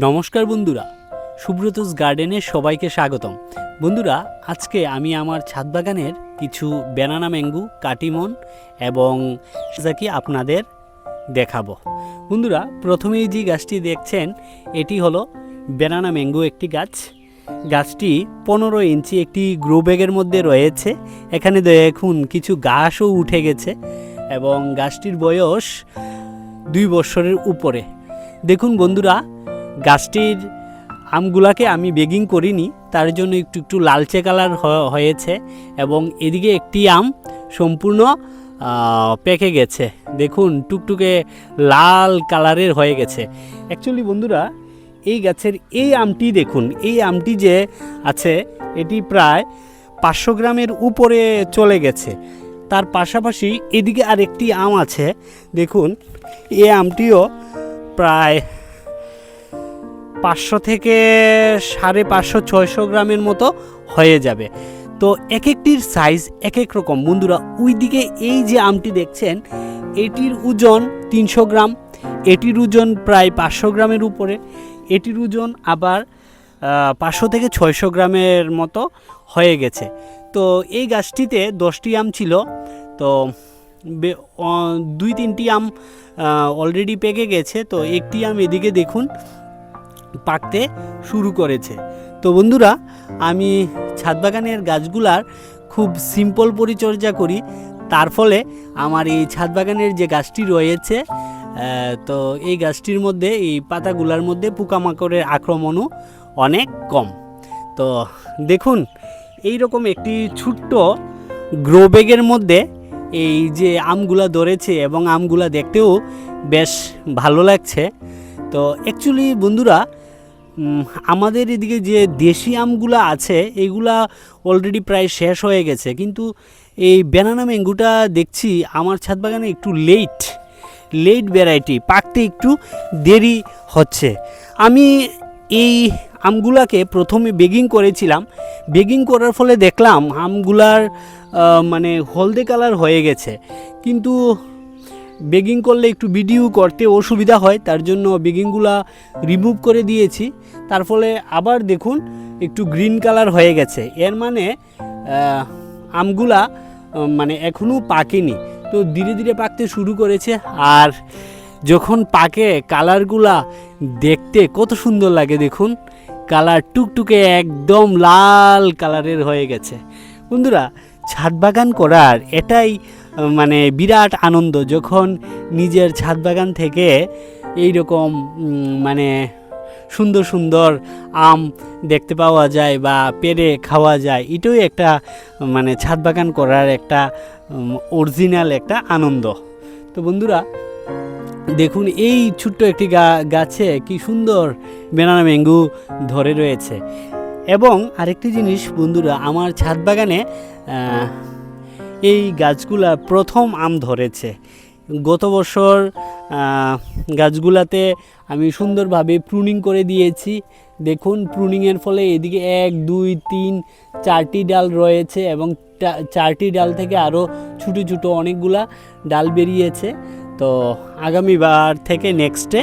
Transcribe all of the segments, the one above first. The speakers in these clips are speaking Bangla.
নমস্কার বন্ধুরা, সুব্রতস গার্ডেনে সবাইকে স্বাগতম। বন্ধুরা, আজকে আমি আমার ছাদ বাগানের কিছু ব্যানানা ম্যাঙ্গো, কাটিমন এবং জাকি আপনাদের দেখাবো। বন্ধুরা, প্রথমেই যে গাছটি দেখছেন এটি হলো ব্যানানা ম্যাঙ্গো একটি গাছ। গাছটি 15 ইঞ্চি একটি গ্রো ব্যাগের মধ্যে রয়েছে। এখানে দেখুন কিছু ঘাসও উঠে গেছে এবং গাছটির বয়স 2 বছরের উপরে। দেখুন বন্ধুরা, গাছটির আমগুলাকে আমি বেগিং করিনি, তার জন্য একটু লালচে কালার হয়েছে এবং এদিকে একটি আম সম্পূর্ণ পেকে গেছে। দেখুন টুকটুকে লাল কালারের হয়ে গেছে। অ্যাকচুয়ালি বন্ধুরা, এই গাছের এই আমটি দেখুন, এই আমটি যে আছে এটি প্রায় 500 গ্রামের উপরে চলে গেছে। তার পাশাপাশি এদিকে আরেকটি আম আছে, দেখুন এই আমটিও প্রায় 500 থেকে 550-600 গ্রামের মতো হয়ে যাবে। তো এক একটির সাইজ এক এক রকম। বন্ধুরা, ওইদিকে এই যে আমটি দেখছেন এটির ওজন 300 গ্রাম, এটির ওজন প্রায় 500 গ্রামের উপরে, এটির ওজন আবার 500 থেকে 600 গ্রামের মতো হয়ে গেছে। তো এই গাছটিতে 10টি আম ছিল, তো 2-3টি আম অলরেডি পেকে গেছে। তো একটি আম এদিকে দেখুন পাকতে শুরু করেছে। তো বন্ধুরা, আমি ছাদ বাগানের গাছগুলার খুব সিম্পল পরিচর্যা করি, তার ফলে আমার এই ছাদ বাগানের যে গাছটি রয়েছে তো এই গাছটির মধ্যে, এই পাতাগুলার মধ্যে পোকামাকড়ের আক্রমণও অনেক কম। তো দেখুন এই রকম একটি ছোট্ট গ্রো ব্যাগের মধ্যে এই যে আমগুলা ধরেছে এবং আমগুলা দেখতেও বেশ ভালো লাগছে। তো অ্যাকচুয়ালি বন্ধুরা, আমাদের এদিকে যে দেশি আমগুলা আছে এগুলা অলরেডি প্রায় শেষ হয়ে গেছে, কিন্তু এই ব্যানানা ম্যাঙ্গোটা দেখছি আমার ছাদ বাগানে একটু লেট ভ্যারাইটি, পাকতে একটু দেরি হচ্ছে। আমি এই আমগুলাকে প্রথমে বেগিং করেছিলাম, বেগিং করার ফলে দেখলাম আমগুলার মানে হলদে কালার হয়ে গেছে, কিন্তু বেগিং করলে একটু ভিডিও করতে অসুবিধা হয়, তার জন্য বেগিংগুলা রিমুভ করে দিয়েছি। তার ফলে আবার দেখুন একটু গ্রিন কালার হয়ে গেছে, এর মানে আমগুলা মানে এখনও পাকেনি, তো ধীরে ধীরে পাকতে শুরু করেছে। আর যখন পাকে কালারগুলা দেখতে কত সুন্দর লাগে, দেখুন কালার টুকটুকে একদম লাল কালারের হয়ে গেছে। বন্ধুরা, ছাদ বাগান করার এটাই মানে বিরাট আনন্দ, যখন নিজের ছাদ বাগান থেকে এই রকম মানে সুন্দর সুন্দর আম দেখতে পাওয়া যায় বা পেরে খাওয়া যায়। এটাই একটা মানে ছাদ বাগান করার একটা অরিজিনাল একটা আনন্দ। তো বন্ধুরা, দেখুন এই ছোট্ট একটি গাছে কি সুন্দর ব্যানানা ম্যাঙ্গো ধরে রয়েছে। এবং আরেকটি জিনিস বন্ধুরা, আমার ছাদ বাগানে এই গাছগুলা প্রথম আম ধরেছে। গত বছর গাছগুলাতে আমি সুন্দরভাবে প্রুনিং করে দিয়েছি। দেখুন প্রুনিংয়ের ফলে এদিকে 1, 2, 3, 4টি ডাল রয়েছে এবং 4টি ডাল থেকে আরও ছোটো ছোটো অনেকগুলা ডাল বেরিয়েছে। তো আগামীবার থেকে নেক্সটে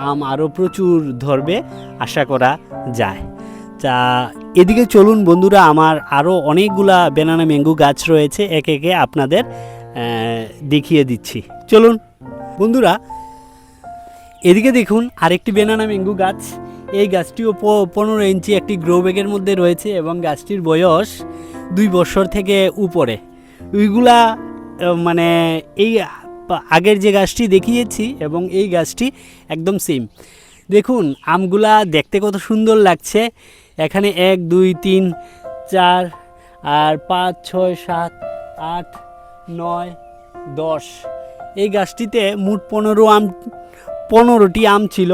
আম আরও প্রচুর ধরবে আশা করা যায়। তা এদিকে চলুন বন্ধুরা, আমার আরও অনেকগুলা ব্যানানা ম্যাঙ্গো গাছ রয়েছে, একে একে আপনাদের দেখিয়ে দিচ্ছি। চলুন বন্ধুরা, এদিকে দেখুন আরেকটি ব্যানানা ম্যাঙ্গো গাছ। এই গাছটিও 15 ইঞ্চি একটি গ্রো ব্যাগের মধ্যে রয়েছে এবং গাছটির বয়স 2 বছর থেকে উপরে। ওইগুলা মানে এই আগের যে গাছটি দেখিয়েছি এবং এই গাছটি একদম সেম। দেখুন আমগুলা দেখতে কত সুন্দর লাগছে। এখানে 1, 2, 3, 4 আর 5, 6, 7, 8, 9, 10। এই গাছটিতে মোট 15টি আম ছিল।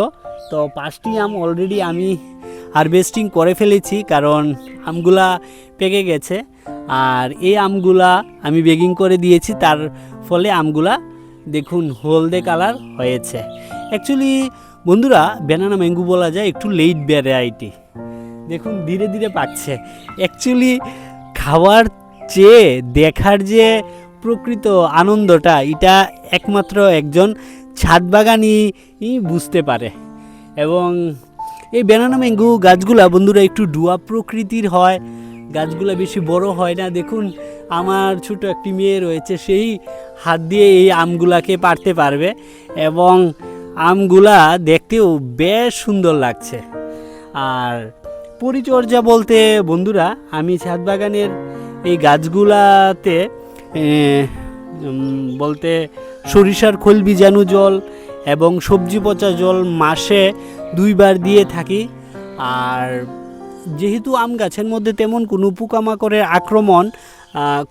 তো 5টি আম অলরেডি আমি হারভেস্টিং করে ফেলেছি, কারণ আমগুলা পেকে গেছে। আর এই আমগুলা আমি বেগিং করে দিয়েছি, তার ফলে আমগুলা দেখুন হলদে কালার হয়েছে। অ্যাকচুয়ালি বন্ধুরা, ব্যানানা ম্যাঙ্গো বলা যায় একটু লেট ভ্যারাইটি। দেখুন ধীরে ধীরে পাকছে। অ্যাকচুয়ালি খাওয়ার চেয়ে দেখার যে প্রকৃত আনন্দটা, এটা একমাত্র একজন ছাদ বাগানই বুঝতে পারে। এবং এই ব্যানানা ম্যাঙ্গো গাছগুলা বন্ধুরা একটু ডুয়া প্রকৃতির হয়, গাছগুলা বেশি বড় হয় না। দেখুন আমার ছোট একটি মেয়ে রয়েছে, সেই হাত দিয়ে এই আমগুলাকে পারতে পারবে এবং আমগুলা দেখতেও বেশ সুন্দর লাগছে। আর পরিচর্যা বলতে বন্ধুরা, আমি ছাদ বাগানের এই গাছগুলাতে বলতে সরিষার খোল বীজাণু জল এবং সবজি পচা জল মাসে 2 বার দিয়ে থাকি। আর যেহেতু আম গাছের মধ্যে তেমন কোনো পোকামাকড়ের আক্রমণ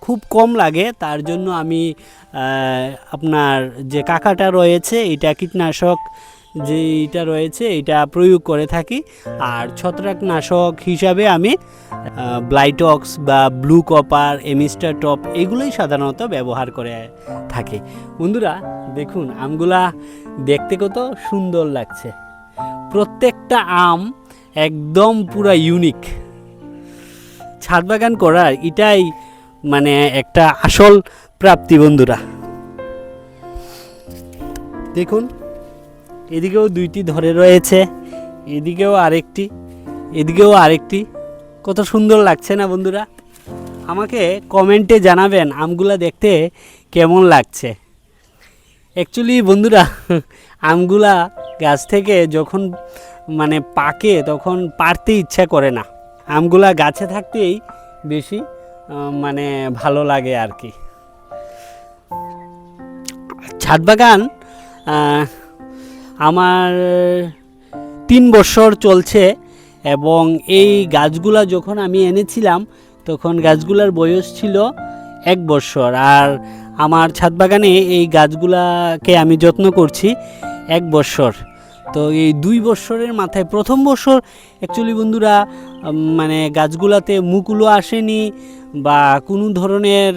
খুব কম লাগে, তার জন্য আমি আপনার যে কাকাটা রয়েছে এটা কীটনাশক যেটা রয়েছে এটা প্রয়োগ করে থাকি। আর ছত্রাকনাশক হিসাবে আমি ব্লাইটক্স বা ব্লু কপার, এমিস্টার টপ এগুলোই সাধারণত ব্যবহার করে থাকি। বন্ধুরা দেখুন আমগুলা দেখতে কত সুন্দর লাগছে, প্রত্যেকটা আম একদম পুরা ইউনিক। ছাদ বাগান করার এটাই মানে একটা আসল প্রাপ্তি বন্ধুরা। দেখুন এদিকেও 2টি ধরে রয়েছে, এদিকেও আরেকটি, এদিকেও আরেকটি। কত সুন্দর লাগছে না বন্ধুরা? আমাকে কমেন্টে জানাবেন আমগুলা দেখতে কেমন লাগছে। অ্যাকচুয়ালি বন্ধুরা আমগুলা গাছ থেকে যখন মানে পাকে তখন পারতে ইচ্ছা করে না, আমগুলা গাছে থাকতেই বেশি মানে ভালো লাগে আর কি। ছাদ বাগান আমার 3 বছর চলছে এবং এই গাছগুলা যখন আমি এনেছিলাম তখন গাছগুলার বয়স ছিল 1 বছর। আর আমার ছাদ বাগানে এই গাছগুলাকে আমি যত্ন করছি 1 বছর। তো এই 2 বছরের মাথায় প্রথম বছর অ্যাকচুয়ালি বন্ধুরা মানে গাছগুলাতে মুকুলও আসেনি বা কোনো ধরনের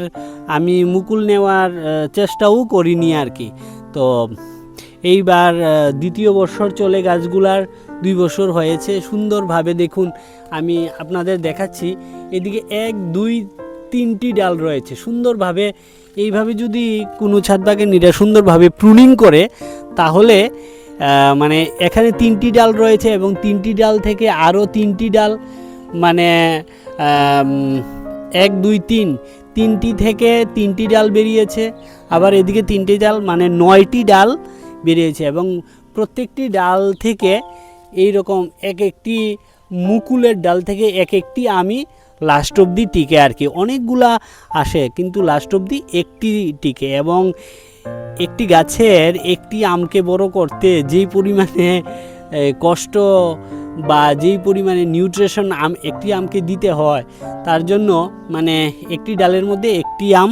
আমি মুকুল নেওয়ার চেষ্টাও করিনি আর কি। তো এইবার 2য় বছর চলে গাছগুলার 2 বছর হয়েছে সুন্দরভাবে। দেখুন আমি আপনাদের দেখাচ্ছি, এদিকে 1 2 3টি ডাল রয়েছে সুন্দরভাবে। এইভাবে যদি কোনো ছাদ বাগানিরা সুন্দরভাবে প্রুনিং করে তাহলে মানে এখানে 3টি ডাল রয়েছে এবং 3টি ডাল থেকে আরও 3টি ডাল মানে 1 2 3 3টি থেকে 3টি ডাল বেরিয়েছে, আবার এদিকে 3টি ডাল মানে 9টি ডাল বেরিয়েছে এবং প্রত্যেকটি ডাল থেকে এই রকম এক একটি মুকুলের ডাল থেকে এক একটি আমি লাস্ট অবধি টিকে আর কি। অনেকগুলা আসে কিন্তু লাস্ট অবধি একটি টিকে এবং একটি গাছের একটি আমকে বড় করতে যেই পরিমাণে কষ্ট বা যেই পরিমাণে নিউট্রিশন একটি আমকে দিতে হয় তার জন্য মানে একটি ডালের মধ্যে একটি আম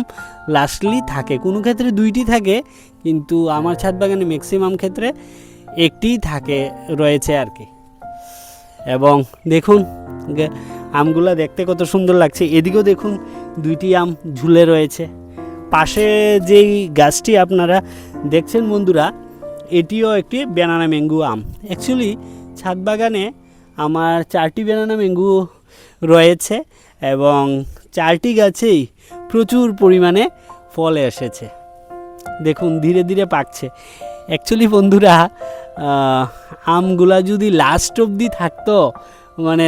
লাস্টলি থাকে, কোনো ক্ষেত্রে 2টি থাকে কিন্তু আমার ছাদ বাগানে ম্যাক্সিমাম ক্ষেত্রে একটি থাকে রয়েছে আর কি। এবং দেখুন আমগুলা দেখতে কত সুন্দর লাগছে। এদিকেও দেখুন 2টি আম ঝুলে রয়েছে। পাশে যেই গাছটি আপনারা দেখছেন বন্ধুরা এটিও একটি ব্যানানা ম্যাঙ্গো আম। অ্যাকচুয়ালি ছাদ বাগানে আমার 4টি ব্যানানা ম্যাঙ্গো রয়েছে এবং 4টি গাছেই প্রচুর পরিমাণে ফল এসেছে। দেখুন ধীরে ধীরে পাকছে। অ্যাকচুয়ালি বন্ধুরা আমগুলা যদি লাস্ট অবধি থাকতো মানে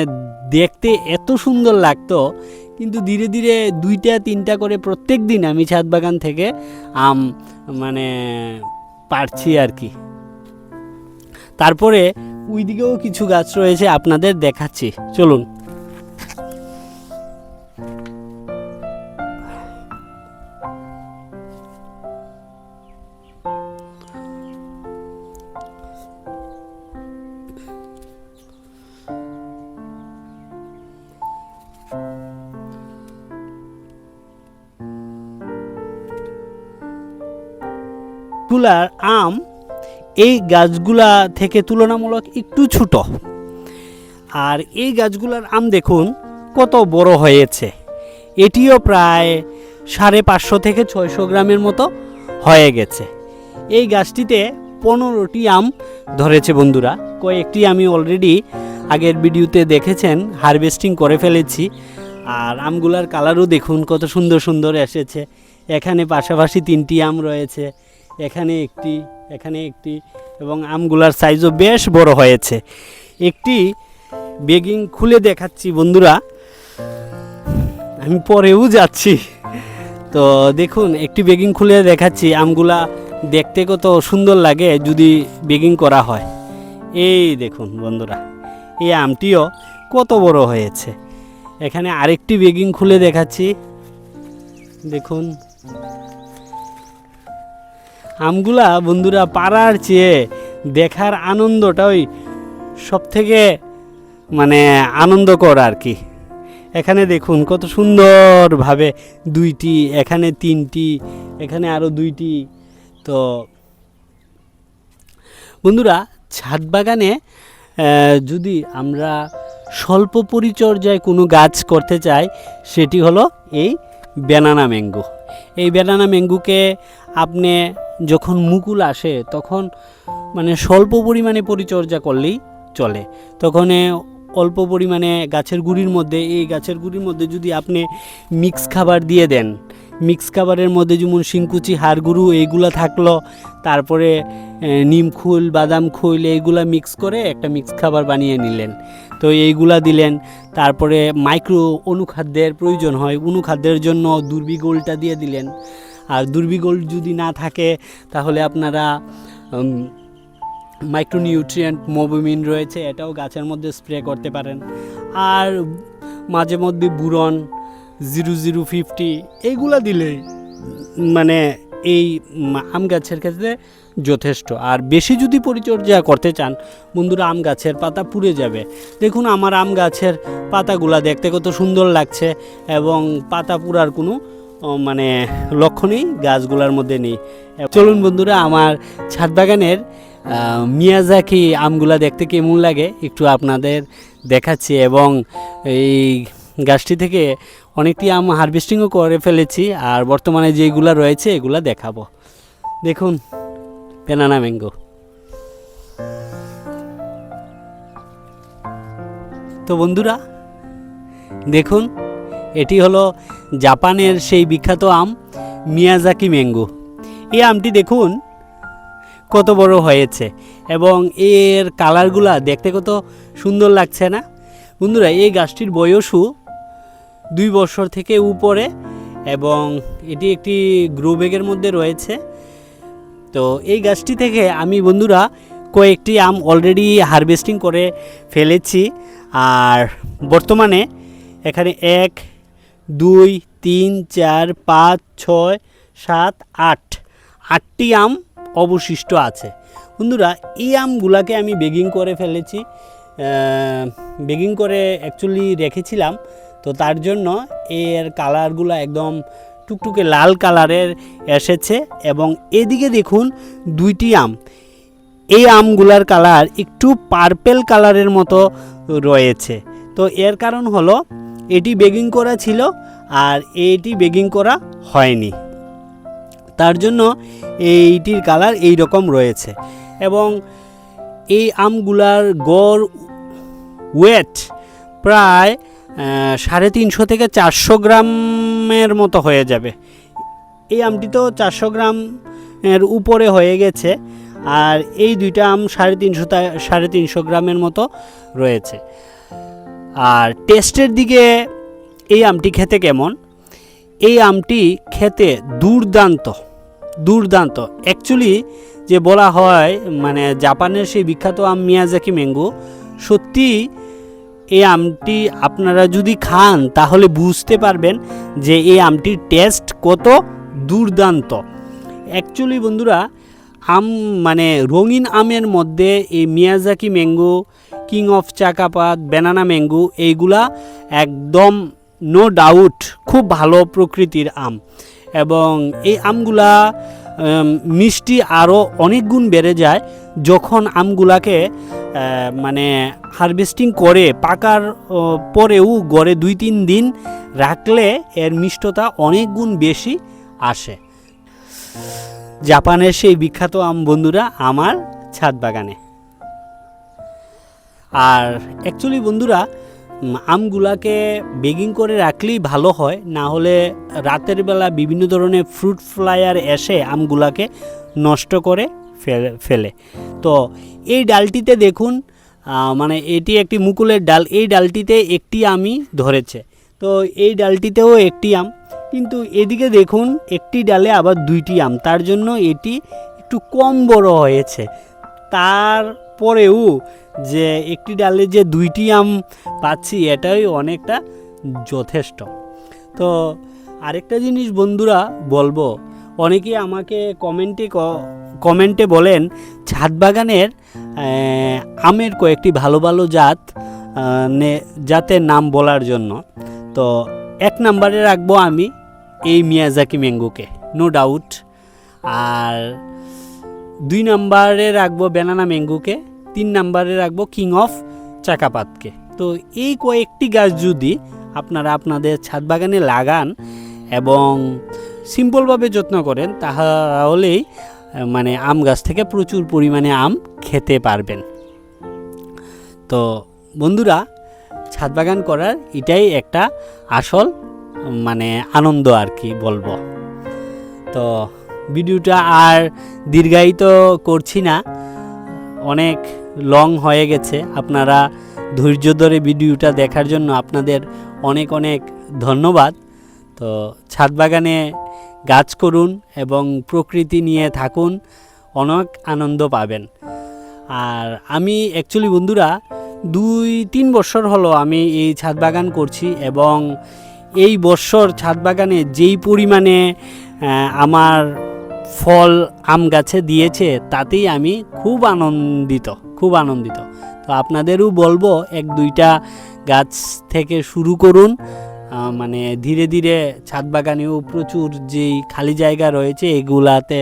দেখতে এত সুন্দর লাগতো, কিন্তু ধীরে ধীরে 2টা 3টা করে প্রত্যেক দিন আমি ছাদ বাগান থেকে আম মানে পারছি আর কি। তারপরে ওই দিকেও কিছু গাছ রয়েছে আপনাদের দেখাচ্ছি, চলুন। তুলার আম এই গাছগুলা থেকে তুলনামূলক একটু ছোট, আর এই গাছগুলার আম দেখুন কত বড় হয়েছে। এটিও প্রায় 550 থেকে 600 গ্রামের মতো হয়ে গেছে। এই গাছটিতে 15টি আম ধরেছে বন্ধুরা। কয়েকটি আমি অলরেডি আগের ভিডিওতে দেখেছেন হারভেস্টিং করে ফেলেছি। আর আমগুলার কালারও দেখুন কত সুন্দর সুন্দর এসেছে। এখানে পাশাপাশি 3টি আম রয়েছে, এখানে একটি এখানে একটি, এবং আমগুলার সাইজও বেশ বড় হয়েছে। একটি বেগিং খুলে দেখাচ্ছি বন্ধুরা, আমি পরেও যাচ্ছি। তো দেখুন, একটি বেগিং খুলে দেখাচ্ছি, আমগুলা দেখতে কত সুন্দর লাগে যদি বেগিং করা হয়। এই দেখুন বন্ধুরা, এই আমটিও কত বড় হয়েছে। এখানে আরেকটি বেগিং খুলে দেখাচ্ছি, দেখুন আমগুলা বন্ধুরা পাড়ার চেয়ে দেখার আনন্দটাই সব থেকে মানে আনন্দকর আর কি। এখানে দেখুন কত সুন্দরভাবে দুইটি, এখানে তিনটি, এখানে আরও দুইটি। তো বন্ধুরা, ছাদ বাগানে যদি আমরা স্বল্প পরিচর্যায় কোনো গাছ করতে চাই, সেটি হলো এই ব্যানানা ম্যাঙ্গো। এই ব্যানানা ম্যাঙ্গোকে আপনি যখন মুকুল আসে তখন মানে স্বল্প পরিমাণে পরিচর্যা করলেই চলে। তখন অল্প পরিমাণে গাছের গুঁড়ির মধ্যে, এই গাছের গুঁড়ির মধ্যে যদি আপনি মিক্স খাবার দিয়ে দেন, মিক্স খাবারের মধ্যে যেমন শিংকুচি, হাড়গুঁড়ো এইগুলো থাকলো, তারপরে নিম খোল, বাদাম খোল, এইগুলা মিক্স করে একটা মিক্স খাবার বানিয়ে নিলেন। তো এইগুলা দিলেন। তারপরে মাইক্রো অনুখাদ্যের প্রয়োজন হয়, অনুখাদ্যের জন্য দুর্বিগোলটা দিয়ে দিলেন। আর দুর্বিগোল যদি না থাকে তাহলে আপনারা মাইক্রোনিউট্রিয়েন্ট মোবিমিন রয়েছে, এটাও গাছের মধ্যে স্প্রে করতে পারেন। আর মাঝে মধ্যে বুরন 0050 এইগুলা দিলে মানে এই আম গাছের ক্ষেত্রে যথেষ্ট। আর বেশি যদি পরিচর্যা করতে চান বন্ধুরা, আম গাছের পাতা পুড়ে যাবে। দেখুন আমার আম গাছের পাতাগুলা দেখতে কত সুন্দর লাগছে, এবং পাতা পুড়ার কোনো মানে লক্ষণই গাছগুলার মধ্যে নেই। চলুন বন্ধুরা, আমার ছাদ বাগানের মিয়াজাকি আমগুলা দেখতে কেমন লাগে একটু আপনাদের দেখাচ্ছি। এবং এই গাছটি থেকে অনেকটি আম হারভেস্টিংও করে ফেলেছি, আর বর্তমানে যেগুলা রয়েছে এগুলা দেখাবো। দেখুন ব্যানানা ম্যাঙ্গো। তো বন্ধুরা দেখুন, এটি হলো জাপানের সেই বিখ্যাত আম মিয়াজাকি ম্যাঙ্গো। এই আমটি দেখুন কত বড় হয়েছে, এবং এর কালারগুলা দেখতে কত সুন্দর লাগছে না বন্ধুরা। এই গাছটির বয়সও 2 বছর থেকে উপরে, এবং এটি একটি গ্রো ব্যাগের মধ্যে রয়েছে। তো এই গাছটি থেকে আমি বন্ধুরা কয়েকটি আম অলরেডি হারভেস্টিং করে ফেলেছি। আর বর্তমানে এখানে 1 2 3 4 5 6 7 8টি আম অবশিষ্ট আছে বন্ধুরা। এই আমগুলাকে আমি বেগিং করে ফেলেছি, বেগিং করে অ্যাকচুয়ালি রেখেছিলাম। তো তার জন্য এর কালারগুলো একদম টুকটুকে লাল কালারের এসেছে। এবং এদিকে দেখুন 2টি আম, এই আমগুলার কালার একটু পার্পেল কালারের মতো রয়েছে। তো এর কারণ হলো এটি বেগিং করা ছিল আর এটি বেগিং করা হয়নি, তার জন্য এইটির কালার এই রকম রয়েছে। এবং এই আমগুলার গড় ওয়েট প্রায় 350 থেকে 400 গ্রামের মতো হয়ে যাবে। এই আমটি তো 400 গ্রামের উপরে হয়ে গেছে, আর এই দুইটা আম 350 গ্রামের মতো রয়েছে। আর টেস্টের দিকে এই আমটি খেতে কেমন? এই আমটি খেতে দুর্দান্ত। অ্যাকচুয়ালি যে বলা হয় মানে জাপানের সেই বিখ্যাত আম মিয়াজাকি ম্যাঙ্গো, সত্যি এই আমটি আপনারা যদি খান তাহলে বুঝতে পারবেন যে এই আমটির টেস্ট কত দুর্দান্ত। অ্যাকচুয়ালি বন্ধুরা, আম মানে রঙিন আমের মধ্যে এই Miyazaki mango, king of Chakapat, banana mango এইগুলা একদম নো ডাউট খুব ভালো প্রকৃতির আম। এবং এই আমগুলা মিষ্টি আরও অনেক গুণ বেড়ে যায় যখন আমগুলাকে মানে হারভেস্টিং করে পাকার পরেও গড়ে 2-3 দিন রাখলে এর মিষ্টতা অনেক গুণ বেশি আসে। জাপানের সেই বিখ্যাত আম বন্ধুরা আমার ছাদ বাগানে। আর অ্যাকচুয়ালি বন্ধুরা, আমগুলাকে বেগিং করে রাখলেই ভালো হয়, না হলে রাতের বেলা বিভিন্ন ধরনের ফ্রুট ফ্লায়ার এসে আমগুলাকে নষ্ট করে ফেলে। তো এই ডালটিতে দেখুন মানে এটি একটি মুকুলের ডাল, এই ডালটিতে একটি আমই ধরেছে। তো এই ডালটিতেও একটি আম, কিন্তু এদিকে দেখুন একটি ডালে আবার দুইটি আম, তার জন্য এটি একটু কম বড় হয়েছে। তারপরেও যে একটি ডালে যে দুইটি আম পাচ্ছি এটাই অনেকটা যথেষ্ট। তো আরেকটা জিনিস বন্ধুরা বলবো, অনেকেই আমাকে কমেন্টে বলেন ছাদ বাগানের আমের কয়েকটি ভালো ভালো জাতের নাম বলার জন্য। তো 1 নম্বরে রাখবো আমি এই মিয়াজাকি ম্যাঙ্গোকে, নো ডাউট। আর 2 নম্বরে রাখবো ব্যানানা ম্যাঙ্গোকে, 3 নম্বরে রাখবো কিং অফ চাকাপাতকে। তো এই কয়েকটি গাছ যদি আপনারা আপনাদের ছাদ বাগানে লাগান এবং সিম্পলভাবে যত্ন করেন, তাহলেই মানে আম গাছ থেকে প্রচুর পরিমাণে আম খেতে পারবেন। তো বন্ধুরা, ছাদ বাগান করার এটাই একটা আসল মানে আনন্দ আর কি বলবো। তো ভিডিওটা আর দীর্ঘায়িত করছি না, অনেক লং হয়ে গেছে। আপনারা ধৈর্য ধরে ভিডিওটা দেখার জন্য আপনাদের অনেক অনেক ধন্যবাদ। তো ছাদ বাগানে গাছ করুন এবং প্রকৃতি নিয়ে থাকুন, অনেক আনন্দ পাবেন। আর আমি অ্যাকচুয়ালি বন্ধুরা 2-3 বছর হলো আমি এই ছাদ বাগান করছি, এবং এই বছর ছাদ বাগানে যেই পরিমাণে আমার ফল আম গাছে দিয়েছে তাতেই আমি খুব আনন্দিত। তো আপনাদেরও বলবো 1-2টা গাছ থেকে শুরু করুন, মানে ধীরে ধীরে ছাদ বাগানেও প্রচুর যেই খালি জায়গা রয়েছে এগুলাতে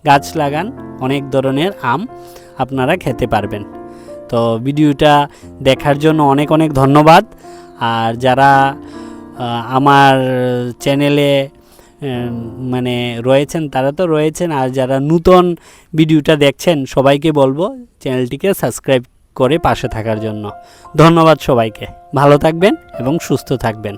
গাছ লাগান, অনেক ধরনের আম আপনারা খেতে পারবেন। তো ভিডিওটা দেখার জন্য অনেক অনেক ধন্যবাদ। আর যারা আমার চ্যানেলে মানে রয়েছেন তারা তো রয়েছেন, আর যারা নতুন ভিডিওটা দেখছেন সবাইকে বলবো চ্যানেলটিকে সাবস্ক্রাইব করে পাশে থাকার জন্য। ধন্যবাদ সবাইকে, ভালো থাকবেন এবং সুস্থ থাকবেন।